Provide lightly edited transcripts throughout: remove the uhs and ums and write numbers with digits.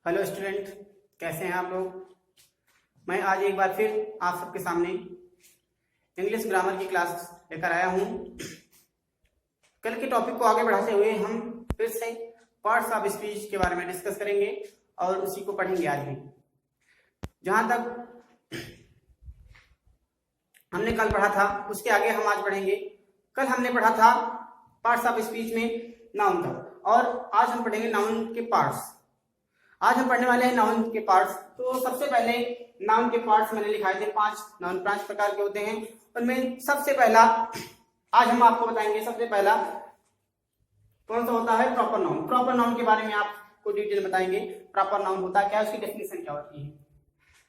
Hello student, कैसे हैं आप लोग। मैं आज एक बार फिर आप सबके सामने इंग्लिश ग्रामर की क्लास लेकर आया हूं। कल के टॉपिक को आगे बढ़ाते हुए हम फिर से पार्ट्स ऑफ स्पीच के बारे में डिस्कस करेंगे और उसी को पढ़ेंगे आज भी। जहां तक हमने कल पढ़ा था उसके आगे हम आज पढ़ेंगे। कल हमने पढ़ा था पार्ट्स ऑफ स्पीच में नाउन तक, और आज हम पढ़ेंगे नाउन के पार्ट्स। आज हम पढ़ने वाले हैं नाउन के पार्ट्स। तो सबसे पहले नाउन के पार्ट्स मैंने लिखाए थे 5 नाउन 5 प्रकार के होते हैं। उनमें सबसे पहला आज हम आपको बताएंगे। सबसे पहला कौन सा होता है? Proper noun. प्रॉपर नाउन के बारे में आपको डिटेल बताएंगे। प्रॉपर नाउन होता क्या है, उसकी डेफिनेशन क्या होती है।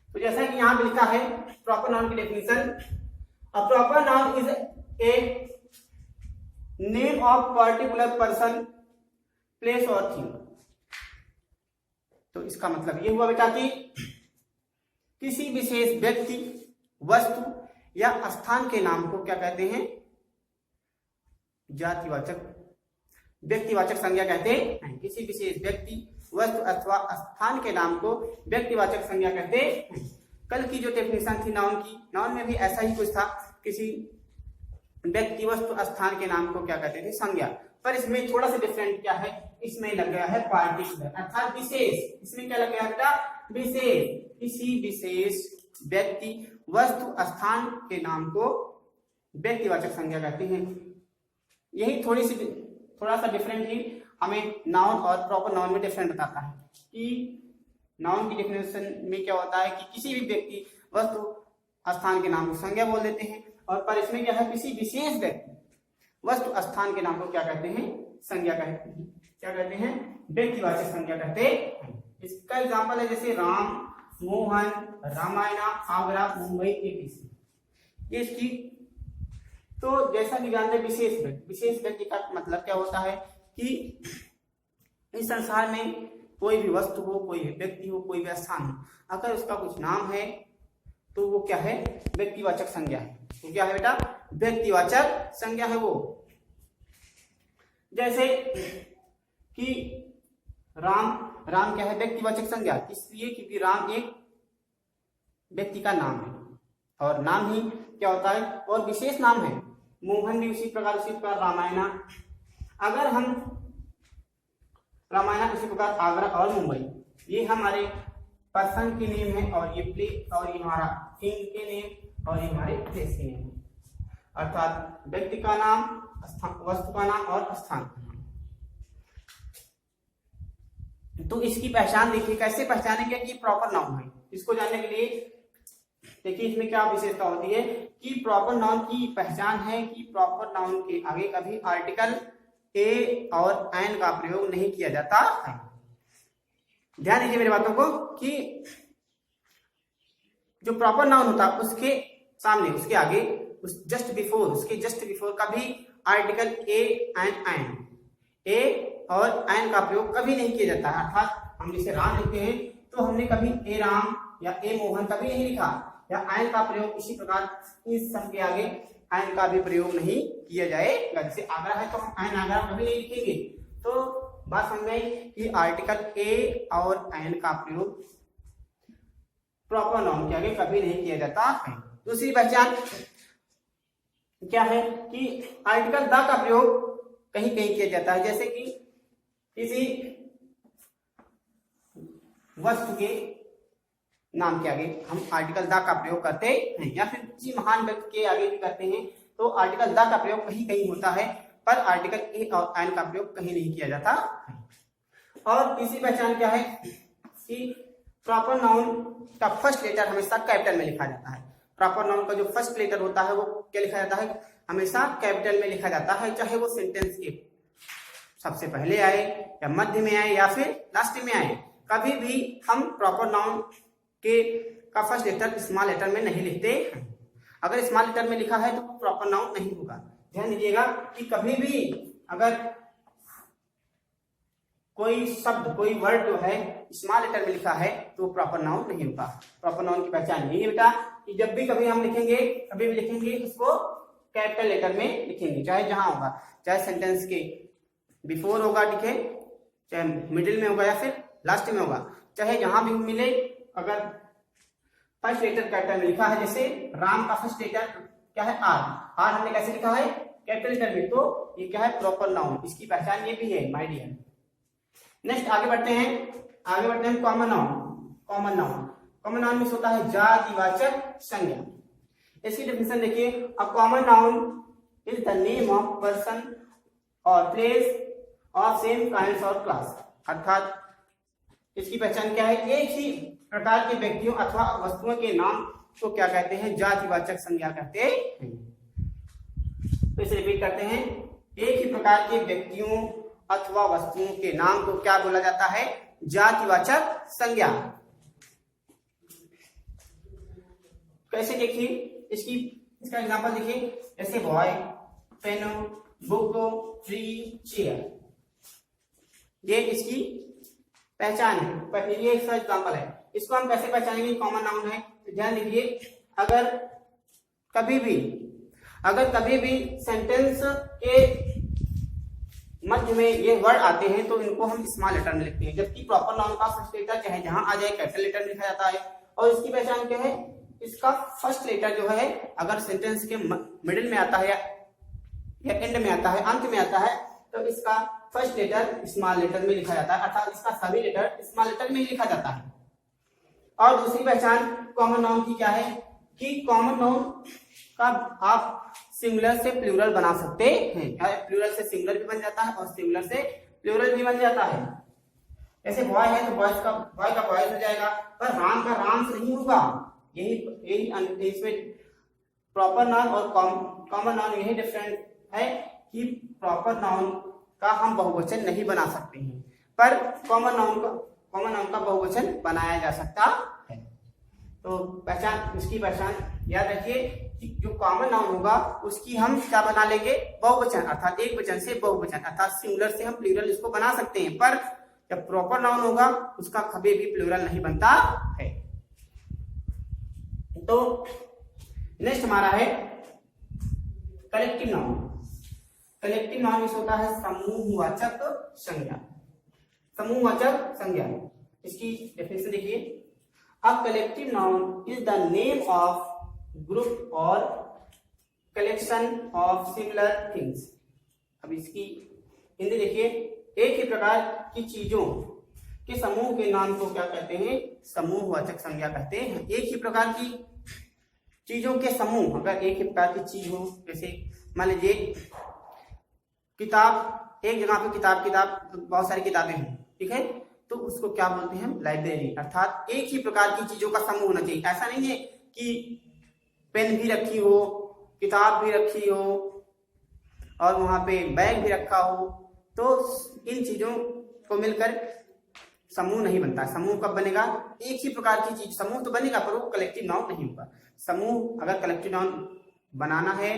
तो जैसा कि यहाँ पे लिखा है प्रॉपर नाउन की definition, a proper noun is a name of particular person, place और थिंग। तो इसका मतलब ये हुआ बेटा कि किसी विशेष व्यक्ति, वस्तु या स्थान के नाम को क्या कहते हैं? जातिवाचक, व्यक्तिवाचक संज्ञा कहते हैं। किसी विशेष व्यक्ति, वस्तु अथवा स्थान के नाम को व्यक्तिवाचक संज्ञा कहते हैं। कल की जो डेफिनेशन थी नाउन की, नाउन में भी ऐसा ही कुछ था। किसी व्यक्ति, वस्तु, स्थान के नाम को क्या कहते थे? संज्ञा। पर इसमें थोड़ा सा डिफरेंट क्या है, इसमें लग गया है पार्टिकुलर अर्थात विशेष। इसमें क्या लग गया बेटा? विशेष। किसी विशेष व्यक्ति, वस्तु, स्थान के नाम को व्यक्तिवाचक संज्ञा कहते हैं। यही थोड़ा सा डिफरेंट ही हमें नाउन और प्रॉपर नाउन में डिफरेंट बताता है कि नाउन की डेफिनेशन में क्या होता है कि किसी भी व्यक्ति, वस्तु, स्थान के नाम को संज्ञा बोल देते हैं, और पर इसमें क्या है, किसी विशेष व्यक्ति, वस्तु, स्थान के नाम को क्या कहते हैं? संज्ञा कहते हैं। क्या कहते हैं? व्यक्तिवाचक संज्ञा कहते हैं। इसका एग्जांपल है जैसे राम, मोहन, रामायण, आगरा, मुंबई, एटीसी। ये इसकी तो जैसा कि जानते हैं विशेष व्यक्ति का मतलब क्या होता है कि इस संसार में कोई भी वस्तु हो, कोई भी व्यक्ति हो, कोई भी स्थान हो, अगर उसका कुछ नाम है तो वो क्या है? व्यक्तिवाचक संज्ञा है। तो क्या है बेटा? व्यक्तिवाचक संज्ञा है वो। जैसे कि राम क्या है? व्यक्तिवाचक संज्ञा, इसलिए क्योंकि राम एक व्यक्ति का नाम है, और नाम ही क्या होता है? और विशेष नाम है। मोहन भी उसी प्रकार रामायण, अगर हम रामायण उसी प्रकार आगरा और मुंबई, ये हमारे पर्सन की नेम है, और ये प्ले, और ये हमारा किंग के नेम, और ये हमारे प्लेस के नेम है। अर्थात व्यक्ति का नाम, वस्तु का नाम और स्थान का नाम। तो इसकी पहचान देखिए, कैसे पहचानेंगे कि प्रॉपर नाउन है। इसको जानने के लिए देखिए इसमें क्या विशेषता होती है कि प्रॉपर नाउन की पहचान है कि प्रॉपर नाउन के आगे कभी आर्टिकल ए और एन का प्रयोग नहीं किया जाता है। ध्यान दीजिए मेरी बातों को कि जो प्रॉपर नाउन होता है उसके सामने, उसके आगे, उसके जस्ट बिफोर कभी आर्टिकल ए और एन का प्रयोग कभी नहीं किया जाता है। अर्थात हम जैसे राम लिखते हैं तो हमने कभी ए राम या ए मोहन कभी नहीं लिखा, या एन का प्रयोग इसी प्रकार इस शब्द के आगे एन का भी प्रयोग नहीं किया जाएगा। जैसे आगरा है तो हम एन आगरा कभी नहीं लिखेंगे। तो बात समझ में कि आर्टिकल ए और एन का प्रयोग प्रॉपर नाउन के आगे कभी नहीं किया जाता है। दूसरी पहचान क्या है कि आर्टिकल द का प्रयोग कहीं कहीं किया जाता है। जैसे कि किसी वस्तु के नाम के आगे हम आर्टिकल द का प्रयोग करते हैं, या फिर किसी महान व्यक्ति के आगे भी करते हैं तो आर्टिकल द का प्रयोग कहीं कहीं होता है, पर आर्टिकल ए और एन का प्रयोग कहीं नहीं किया जाता है। और तीसरी पहचान क्या है कि प्रॉपर नाउन का फर्स्ट लेटर हमेशा कैपिटल में लिखा जाता है। प्रॉपर नाउन का जो फर्स्ट लेटर होता है वो क्या लिखा जाता है? हमेशा कैपिटल में लिखा जाता है, चाहे वो सेंटेंस के सबसे पहले आए, या मध्य में आए, या फिर लास्ट में आए। कभी भी हम प्रॉपर नाउन का फर्स्ट लेटर स्मॉल लेटर में नहीं लिखते। अगर स्मॉल लेटर में लिखा है तो वो प्रॉपर नाउन नहीं होगा। ध्यान दीजिएगा कि कभी भी अगर कोई शब्द, कोई वर्ड जो है स्मॉल लेटर में लिखा है तो प्रॉपर नाउन नहीं होगा। प्रॉपर नाउन की पहचान यही है बेटा कि जब भी कभी हम लिखेंगे, कभी भी लिखेंगे उसको कैपिटल लेटर में लिखेंगे, चाहे जहां होगा, चाहे सेंटेंस के बिफोर होगा, ठीक है, चाहे मिडिल में होगा या फिर लास्ट में होगा, चाहे जहां भी मिले, अगर फर्स्ट लेटर कैपिटल में लिखा है, जैसे राम का फर्स्ट लेटर क्या है आर, आर हमने कैसे लिखा है कैपिटल लेटर में, तो ये क्या है प्रॉपर नाउन, इसकी पहचान ये भी है माय डियर। नेक्स्ट आगे बढ़ते हैं कॉमन नाउन। कॉमन नाउन में होता है जातिवाचक संज्ञा। इसकी डेफिनेशन देखिए, a common noun is the name of person और प्लेस ऑफ सेम काइंड और क्लास। अर्थात इसकी पहचान क्या है, एक ही प्रकार के व्यक्तियों अथवा वस्तुओं के नाम को क्या कहते हैं, जातिवाचक संज्ञा कहते हैं। तो इसे रिपीट करते हैं, एक ही प्रकार के व्यक्तियों अथवा वस्तुओं के नाम को क्या बोला जाता है, जातिवाचक संज्ञा। कैसे देखिए, इसका एग्जांपल देखिए, जैसे boy, pen, book, tree, chair, ये इसकी पहचान है। ये इसका एग्जांपल है। इसको हम कैसे पहचानेंगे, कॉमन नाउन है। तो ध्यान दीजिए, अगर कभी भी सेंटेंस के मध्य में ये वर्ड आते हैं तो इनको हम स्मॉल लेटर में लिखते हैं, जबकि प्रॉपर नाउन का फर्स्ट लेटर चाहे जहां आ जाए कैपिटल लेटर में लिखा जाता है। और इसकी पहचान क्या है, इसका फर्स्ट लेटर जो है अगर सेंटेंस के मिडिल में आता है या एंड में आता है, अंत में आता है, तो इसका फर्स्ट लेटर स्मॉल लेटर में लिखा जाता है, अर्थात इसका सभी लेटर स्मॉल लेटर में ही लिखा जाता है। और दूसरी पहचान कॉमन नाउन की क्या है कि कॉमन नाउन का आप सिंगुलर से प्लूरल बना सकते हैं, प्लूरल से सिंगुलर भी बन जाता है और सिंगुलर से प्लूरल भी बन जाता है। जैसे बॉय है तो बॉय का बॉयज हो जाएगा, पर राम का राम से नहीं होगा। यही इसमें प्रॉपर नाउन और कॉमन नाउन यही डिफरेंट है कि प्रॉपर नाउन का हम बहुवचन नहीं बना सकते हैं, पर कॉमन नाउन का बहुवचन बनाया जा सकता है। तो इसकी पहचान याद रखिए कि जो कॉमन नाउन होगा उसकी हम क्या बना लेंगे, बहुवचन, अर्थात एक वचन से बहुवचन, अर्थात सिंगुलर से हम प्लूरल इसको बना सकते हैं, पर जब प्रॉपर नाउन होगा उसका कभी भी प्लूरल नहीं बनता है। तो नेक्स्ट हमारा है कलेक्टिव नाउन। कलेक्टिव नाउन में होता है समूहवाचक संज्ञा। समूहवाचक संज्ञा, इसकी डेफिनेशन देखिए, a collective noun is the name of group और कलेक्शन ऑफ सिमिलर थिंग्स। अब इसकी हिंदी देखिए, एक ही प्रकार की चीजों के समूह के नाम को क्या कहते हैं, समूहवाचक संज्ञा कहते हैं। एक ही प्रकार की चीजों के समूह, अगर एक ही प्रकार की चीज हो, जैसे मान लीजिए किताब, एक जगह पे किताब बहुत सारी किताबें हैं, ठीक है, तो उसको क्या बोलते हैं हम, लाइब्रेरी। अर्थात एक ही प्रकार की चीजों का समूह होना चाहिए। ऐसा नहीं है कि पेन भी रखी हो, किताब भी रखी हो और वहां पे बैग भी रखा हो, तो इन चीजों को मिलकर समूह नहीं बनता। समूह कब बनेगा, एक ही प्रकार की चीज, समूह तो बनेगा पर वो कलेक्टिव नाउन नहीं होगा। समूह अगर कलेक्टिव नाउन बनाना है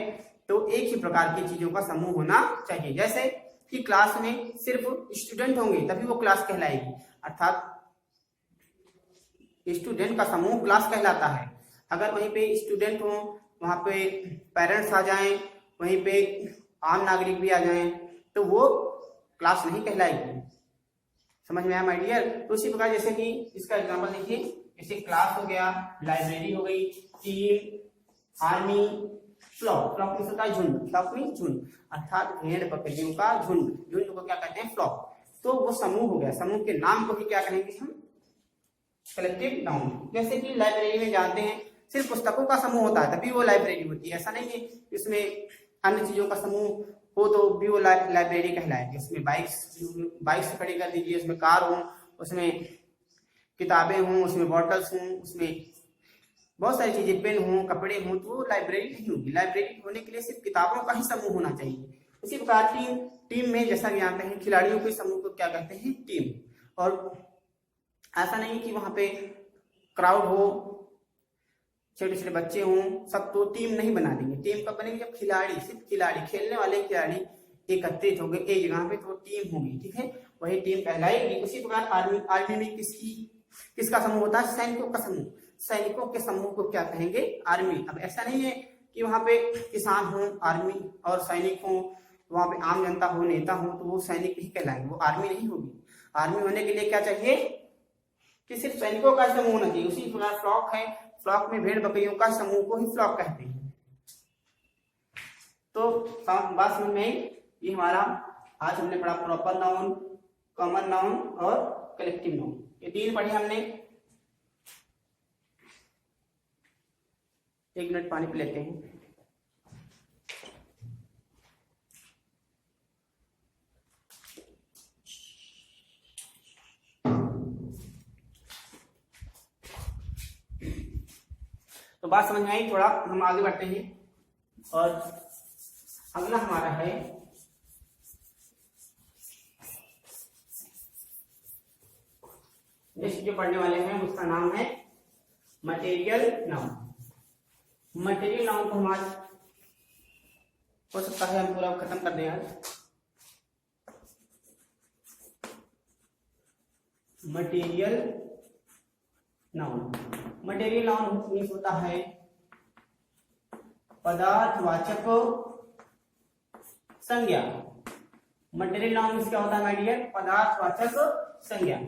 तो एक ही प्रकार की चीजों का समूह होना चाहिए। जैसे कि क्लास में सिर्फ स्टूडेंट होंगे तभी वो क्लास कहलाएगी, अर्थात स्टूडेंट का समूह क्लास कहलाता है। अगर वहीं पे स्टूडेंट हो, वहां पे पेरेंट्स आ जाएं, वहीं पे आम नागरिक भी आ जाएं, तो वो क्लास नहीं कहलाएगी। समझ में आया माय डियर। तो उसी प्रकार जैसे कि इसका एग्जांपल देखिए, जैसे क्लास हो गया, लाइब्रेरी हो गई, टीम, आर्मी, फ्लॉक। फ्लॉक में होता है झुंड, फ्लॉक में झुंड, अर्थात भेड़ बकरियों का झुंड, झुंड को क्या कहते हैं, फ्लॉक। तो वो समूह हो गया, समूह के नाम को ही क्या कहेंगे हम, कलेक्टिव नाउन। जैसे कि लाइब्रेरी में जानते हैं सिर्फ पुस्तकों का समूह होता है तभी वो लाइब्रेरी होती है, ऐसा नहीं है इसमें अन्य चीजों का समूह हो तो भी वो लाइब्रेरी कहलाएगी। उसमें बाइक्स खड़ी कर दीजिए, उसमें कार हो, उसमें किताबें हों, उसमें बॉटल्स हों, उसमें बहुत सारी चीजें, पेन हों, कपड़े हों, तो वो लाइब्रेरी नहीं होगी। लाइब्रेरी होने के लिए सिर्फ किताबों का ही समूह होना चाहिए। इसी प्रकार टीम में जैसा कि जानते हैं खिलाड़ियों के समूह को क्या कहते हैं, टीम। और ऐसा नहीं कि वहां पे क्राउड हो, छोटे छोटे बच्चे हों, सब तो टीम नहीं बना देंगे। टीम कब बनेगी, जब सिर्फ खिलाड़ी, खेलने वाले खिलाड़ी एकत्रित हो गए एक जगह पे तो टीम होगी, ठीक है, वही टीम कहलाएगी। उसी प्रकार आर्मी में किसका समूह होता है, सैनिकों का समूह। सैनिकों के समूह को क्या कहेंगे, आर्मी। अब ऐसा नहीं है कि वहां पे किसान हो, आर्मी और सैनिक हो, वहां पे आम जनता हो, नेता हो, तो वो सैनिक ही कहलाएंगे, वो आर्मी नहीं होगी। आर्मी होने के लिए क्या चाहिए, कि सिर्फ सैनिकों का समूह होना चाहिए। उसी प्रकार फ्लॉक है, फ्लॉक में भेड़ बकरियों का समूह को ही फ्लॉक कहते हैं। तो बात समझ में आई। ये हमारा आज हमने पढ़ा प्रॉपर नाउन, कॉमन नाउन और कलेक्टिव नाउन, ये 3 पढ़े हमने। 1 मिनट पानी पी लेते हैं। तो बात समझ में आई, थोड़ा हम आगे बढ़ते हैं और अगला हमारा है नेक्स्ट जो पढ़ने वाले हैं उसका नाम है मटेरियल नाउन। मटेरियल नाउन को हम आज हो सकता है हम पूरा खत्म कर दें आज। Material noun, material noun means होता है पदार्थवाचक संज्ञा। मटेरियल नाउन मीन्स क्या होता है माय डियर? पदार्थवाचक संज्ञा।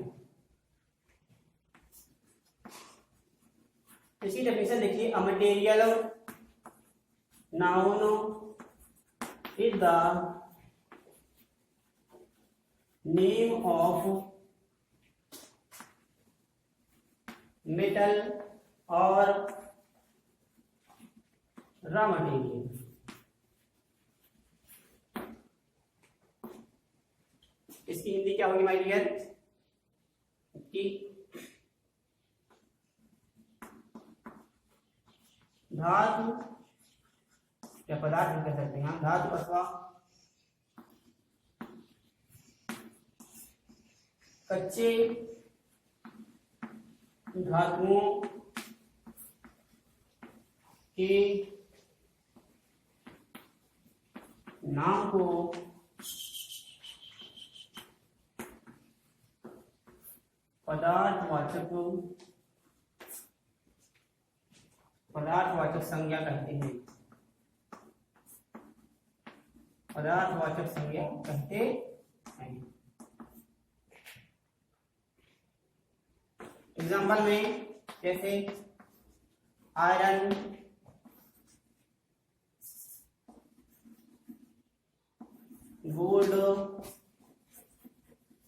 इसकी डेफिनेशन देखिए, a material noun is the name of metal और रॉ मटेरियल। इसकी हिंदी क्या होगी माय डियर? कि धातु या पदार्थ कह सकते हैं, धातु अथवा कच्चे धातुओं के नाम को पदार्थवाचक संज्ञा कहते हैं। पदार्थवाचक संज्ञा कहते हैं। एग्जाम्पल में जैसे iron, gold,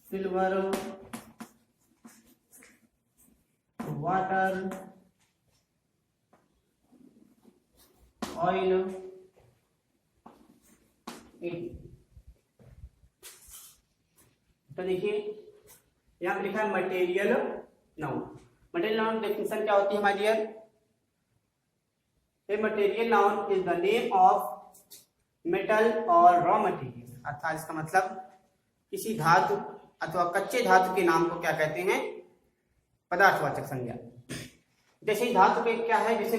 silver, water, oil, तो देखिए यहां पे लिखा है material noun. Material noun definition क्या होती है my dear? A material noun is the name of metal और रॉ मटेरियल, अर्थात इसका मतलब किसी धातु अथवा कच्चे धातु के नाम को क्या कहते हैं? पदार्थवाचक संज्ञा। जैसे धातु के क्या है, जैसे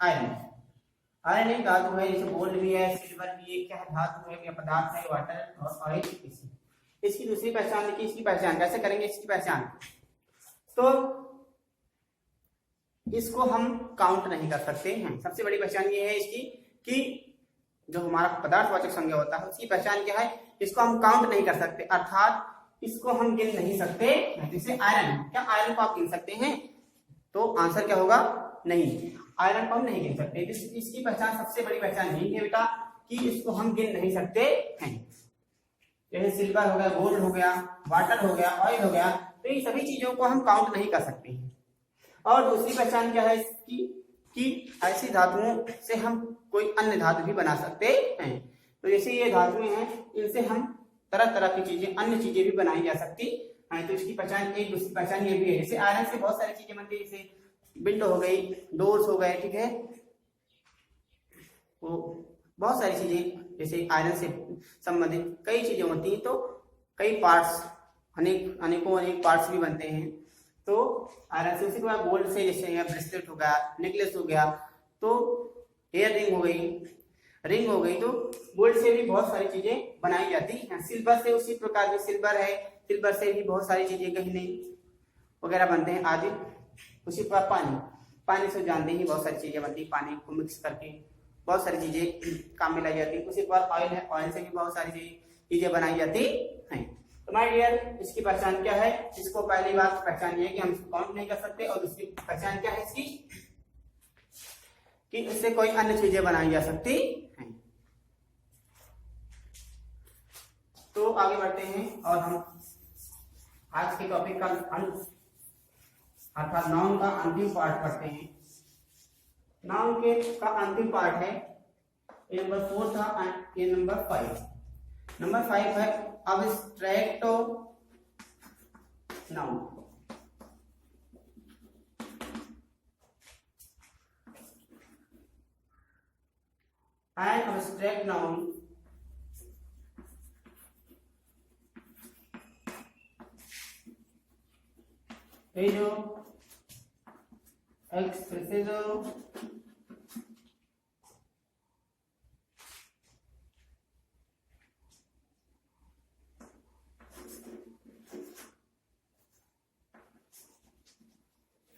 आयरन, आयरन एक धातु है, जैसे गोल्ड भी है, सिल्वर भी है, क्या है? धातु है, क्या पदार्थ है, वाटर और ऑयल। इसकी दूसरी पहचान देखिए, इसकी पहचान कैसे करेंगे? इसकी पहचान तो इसको हम काउंट नहीं कर सकते हैं। सबसे बड़ी पहचान ये है इसकी कि जो हमारा पदार्थवाचक संज्ञा होता है उसकी पहचान क्या है? इसको हम काउंट नहीं कर सकते, अर्थात इसको हम गिन नहीं सकते। जैसे आयरन, क्या आयरन को आप गिन सकते हैं? तो आंसर क्या होगा? नहीं, आयरन को हम नहीं गिन सकते। इसकी पहचान, सबसे बड़ी पहचान यही है बेटा कि इसको हम गिन नहीं सकते हैं। जैसे सिल्वर हो गया, गोल्ड हो गया, वाटर हो गया, ऑयल हो गया, तो इन सभी चीजों को हम काउंट नहीं कर सकते हैं। और दूसरी पहचान क्या है इसकी कि ऐसी धातुओं से हम कोई अन्य धातु भी बना सकते हैं। तो जैसे ये धातुएं हैं, इनसे हम तरह तरह की चीजें, अन्य चीजें भी बनाई जा सकती हैं। तो इसकी पहचान, एक दूसरी पहचान ये भी है। जैसे आयरन से बहुत सारी चीजें बनती है, जैसे विंडो हो गई, डोर्स हो गए, ठीक है, वो बहुत सारी चीजें जैसे आयरन से संबंधित कई चीजें होती हैं। तो कई पार्ट्स, अनेकों पार्ट्स भी बनते हैं। तो आयरन से, उसी के बाद गोल्ड से जैसे ब्रेसलेट हो गया, नेकलेस हो गया, तो हेयर रिंग हो गई, रिंग हो गई, तो गोल्ड से भी बहुत सारी चीजें बनाई जाती हैं। सिल्वर से उसी प्रकार की, सिल्वर है, सिल्वर से भी बहुत सारी चीजें, गहने वगैरह बनते हैं आदि। उसी प्रकार पानी से जानते ही बहुत सारी चीजें बनती हैं, पानी को मिक्स करके बहुत सारी चीजें काम में लाई जाती है। उसी प्रकार ऑयल है, ऑयल से भी बहुत सारी चीजें बनाई जाती हैं। तो माय डियर, इसकी पहचान क्या है? इसको पहली बात पहचान ये है कि हम इसको काउंट नहीं कर सकते, और दूसरी पहचान क्या है इसकी कि इससे कोई अन्य चीजें बनाई जा सकती हैं। तो आगे बढ़ते हैं और हम आज के टॉपिक का अंत अर्थात नाउन का अंतिम पार्ट पढ़ते हैं। नाउन के का अंतिम पार्ट है, ये नंबर 4 था, ये नंबर 5। नंबर 5 है abstract noun. An abstract noun is expresses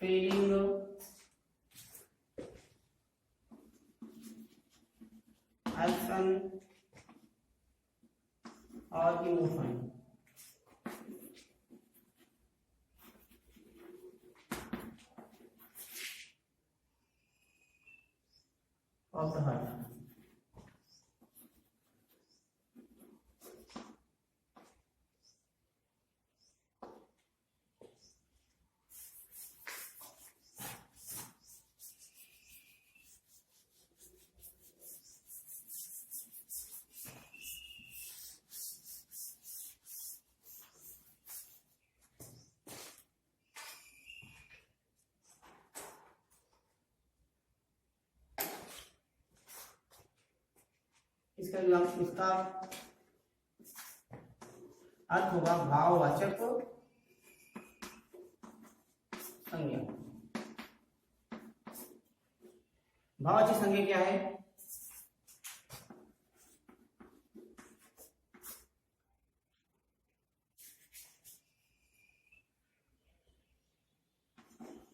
feeling, action or emotion of the heart। इसका अर्थ होगा भाववाचक संज्ञा। भाववाचक संज्ञा क्या है?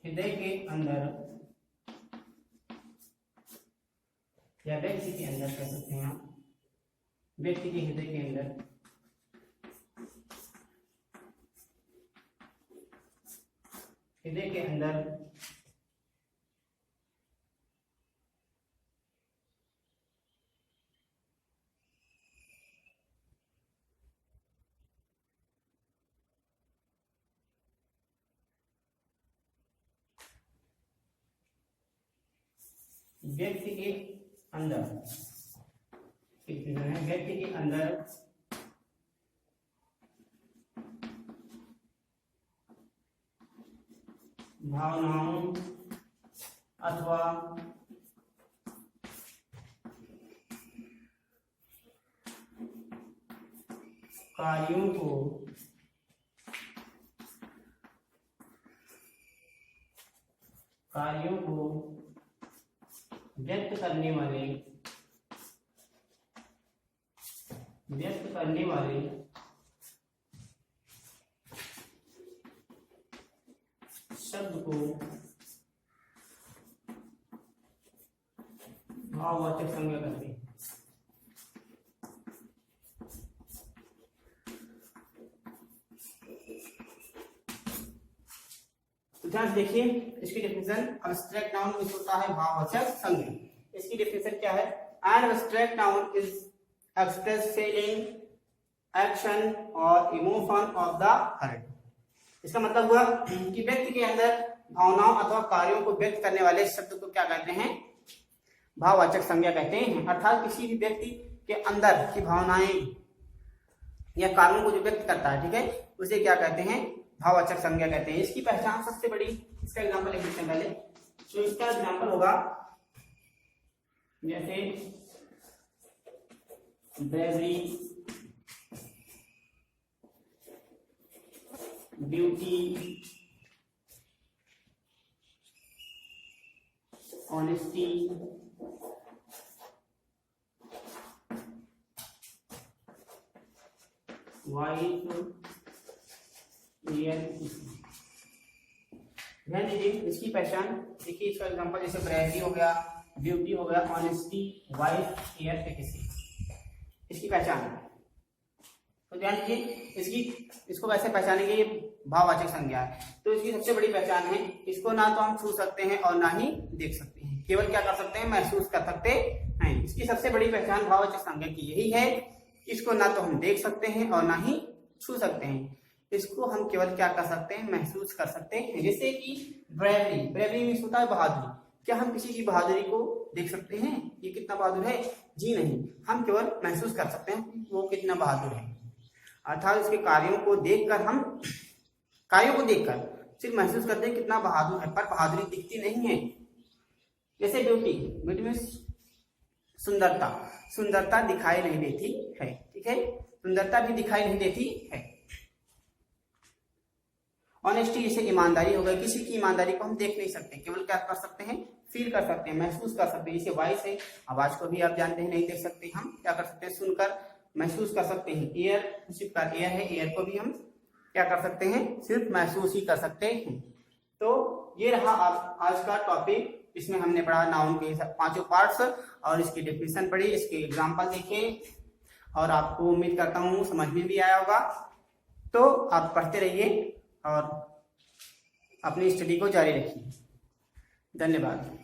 हृदय के अंदर या व्यक्ति के अंदर कह सकते हैं आप, व्यक्ति के हृदय के अंदर व्यक्ति के अंदर व्यक्ति के अंदर भावनाओं अथवा कार्यों को व्यक्त करने वाले शब्द को भाववाचक संज्ञा कहते हैं। ध्यान से देखिए इसकी डेफिनेशन, अब्स्ट्रैक्ट नाउन में होता है भाववाचक संज्ञा। इसकी डेफिनेशन क्या है? An abstract noun is express feeling, action और इमोशन ऑफ द हार्ट। इसका मतलब हुआ कि व्यक्ति के अंदर भावनाओं अथवा कार्यों को व्यक्त करने वाले शब्द को क्या कहते हैं? भाववाचक संज्ञा कहते हैं। अर्थात किसी भी व्यक्ति के अंदर की भावनाएं या कार्यों को जो व्यक्त करता है, ठीक है, उसे क्या कहते हैं? भाववाचक संज्ञा कहते हैं। इसकी पहचान सबसे बड़ी, इसका एग्जाम्पल लिख लेते हैं पहले। तो इसका एग्जाम्पल होगा जैसे ब्रेवरी, ब्यूटी, ऑनेस्टी, वाइफ, ध्यान दीजिए इसकी पहचान। देखिए इसका एग्जांपल जैसे ब्रेवरी हो गया, ब्यूटी हो गया, ऑनेस्टी, वाइफ, केयर, किसी। इसकी पहचान तो ध्यान दीजिए, इसको कैसे पहचानेंगे, ये भाववाचक संज्ञा है। तो इसकी सबसे बड़ी पहचान है, इसको ना तो हम छू सकते हैं और ना ही देख सकते हैं, केवल क्या कर सकते हैं, महसूस कर सकते हैं। इसकी सबसे बड़ी पहचान भाववाचक संज्ञा की यही है, इसको ना तो हम देख सकते हैं और ना ही छू सकते हैं, इसको हम केवल क्या कर सकते हैं, महसूस कर सकते हैं। जैसे कि ब्रेवरी, ब्रेवरी मीन्स होता है बहादुरी। क्या हम किसी की बहादुरी को देख सकते हैं, ये कितना बहादुर है? जी नहीं, हम केवल महसूस कर सकते हैं वो कितना बहादुर है। अर्थात उसके कार्यों को देखकर सिर्फ महसूस करते हैं कितना बहादुर है, पर बहादुरी दिखती नहीं है। जैसे ब्यूटी, ब्यूटी मीन्स सुंदरता, सुंदरता दिखाई नहीं देती है, ठीक है, सुंदरता भी दिखाई नहीं देती है। ऑनेस्टी जैसे ईमानदारी हो गई, किसी की ईमानदारी को हम देख नहीं सकते, केवल क्या कर सकते हैं, फील कर सकते हैं, महसूस कर सकते हैं। जैसे वॉइस है, आवाज को भी आप जानते हैं नहीं देख सकते, हम क्या कर सकते हैं, सुनकर महसूस कर सकते हैं। एयर, सिर्फ एयर है, एयर को भी हम क्या कर सकते हैं, सिर्फ महसूस ही कर सकते हैं। तो ये रहा आज का टॉपिक, इसमें हमने पढ़ा नाउन के 5 पार्ट्स और इसकी डेफिनेशन पढ़ी, इसके एग्जाम्पल देखे और आपको उम्मीद करता हूँ समझ में भी आया होगा। तो आप पढ़ते रहिए और अपनी स्टडी को जारी रखिए। धन्यवाद।